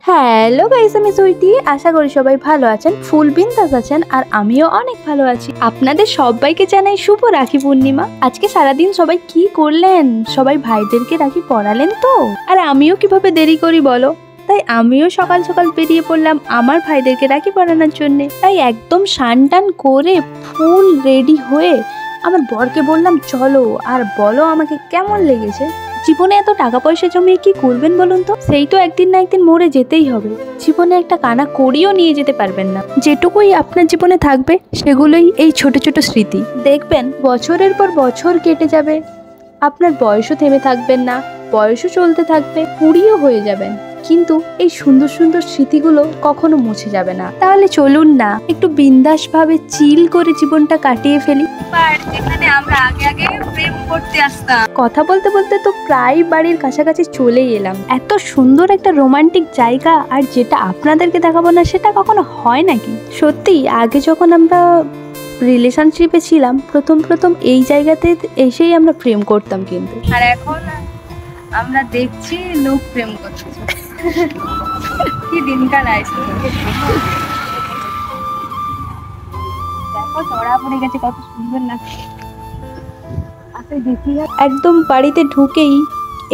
Hello guys, আমি সুইটি। আশা করি সবাই ভালো আছেন, ফুল বিন্দাস আছেন, আর আমিও অনেক ভালো আছি। আপনাদের সবাইকে জানাই শুভ রাখি পূর্ণিমা। আজকে সারাদিন সবাই কি করলেন? সবাই ভাইদেরকে রাখি পরালেন তো? আর আমিও কিভাবে দেরি করি বলো? তাই আমিও সকাল সকাল বেরিয়ে পড়লাম আমার ভাইদেরকে রাখি পরানোর জন্য। তাই একদম স্নান টান করে ফুল রেডি হয়ে আমার বরকে বললাম চলো, আর বলো আমাকে কেমন লেগেছে। জীবনে এত টাকা পয়সা জমিয়ে কি করবেন বলুন তো? সেই তো একদিন না একদিন মরে যেতেই হবে। জীবনে একটা কানা কড়িও নিয়ে যেতে পারবেন না। যেটুকুই আপনার জীবনে থাকবে সেগুলোই এই ছোট ছোট স্মৃতি। দেখবেন বছরের পর বছর কেটে যাবে, আপনার বয়সও থেমে থাকবেন না, বয়সও চলতে থাকবে, বুড়িও হয়ে যাবেন, কিন্তু এই সুন্দর সুন্দর স্মৃতিগুলো কখনো মুছে যাবে না। তাহলে চলুন না একটু বিন্দাস ভাবে চিল করে জীবনটা কাটিয়ে ফেলি। যেখানে আমরা আগে আগে প্রেম করতে আসতাম, কথা বলতে বলতে তো প্রায় বাড়ির কাছাকাছি চলেই এলাম। এত সুন্দর একটা রোমান্টিক জায়গা, আর যেটা আপনাদেরকে দেখাবো না সেটা কখনো হয় নাকি? সত্যি আগে যখন আমরা রিলেশনশিপে ছিলাম, প্রথম এই জায়গাতে এসেই আমরা প্রেম করতাম, কিন্তু আর এখন আমরা দেখছি লোক প্রেম করছে। কি দিনকাল আসছে, দেখো ধরা পড়ে গেছে, কত সুন্দর লাগছে। একদম বাড়িতে ঢুকেই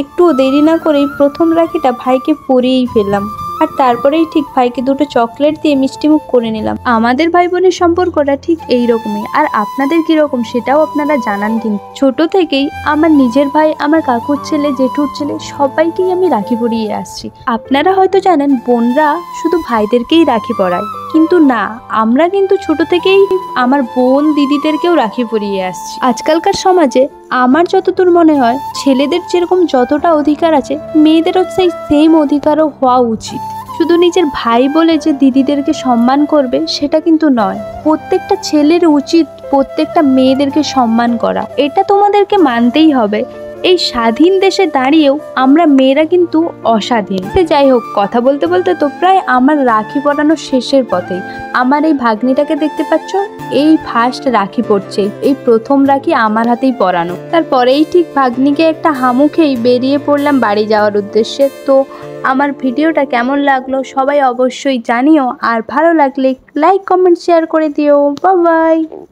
একটুও দেরি না করেই প্রথম রাখিটা ভাইকে পরিয়েই ফেললাম, আর তারপরেই ঠিক ভাইকে দুটো চকলেট দিয়ে মিষ্টিমুখ করে নিলাম। আমাদের ভাই বোনের সম্পর্কটা ঠিক এইরকমই, আর আপনাদের কিরকম সেটাও আপনারা জানান। কিন্তু ছোট থেকেই আমার নিজের ভাই, আমার কাকুর ছেলে, জেঠুর ছেলে, সবাইকেই আমি রাখি পরিয়ে আসছি। আপনারা হয়তো জানেন বোনরা শুধু ভাইদেরকেই রাখি পরায়, কিন্তু না, আমরা কিন্তু ছোট থেকেই আমার বোন দিদিদেরকেও রাখি পরিয়ে আসছি। আজকালকার সমাজে আমার যতদূর মনে হয়, ছেলেদের যেরকম যতটা অধিকার আছে, মেয়েদেরও সেই সেম অধিকারও হওয়া উচিত। শুধু নিজের ভাই বলে যে দিদিদেরকে সম্মান করবে সেটা কিন্তু নয়। প্রত্যেকটা ছেলের উচিত প্রত্যেকটা মেয়েদেরকে সম্মান করা, এটা তোমাদেরকে মানতেই হবে। এই স্বাধীন দেশে দাঁড়িয়েও আমরা মেয়েরা কিন্তু অস্বাধীন। যাই হোক, কথা বলতে বলতে তো প্রায় আমার রাখি পরানোর শেষের পথেই। আমার এই ভাগ্নিটাকে দেখতে পাচ্ছ, এই ফার্স্ট রাখি পড়ছে, এই প্রথম রাখি আমার হাতেই পরানো। তারপরেই ঠিক ভাগ্নিকে একটা হামু খেয়েই বেরিয়ে পড়লাম বাড়ি যাওয়ার উদ্দেশ্যে। তো আমার ভিডিওটা কেমন লাগলো সবাই অবশ্যই জানিও, আর ভালো লাগলে লাইক কমেন্ট শেয়ার করে দিও। Bye bye.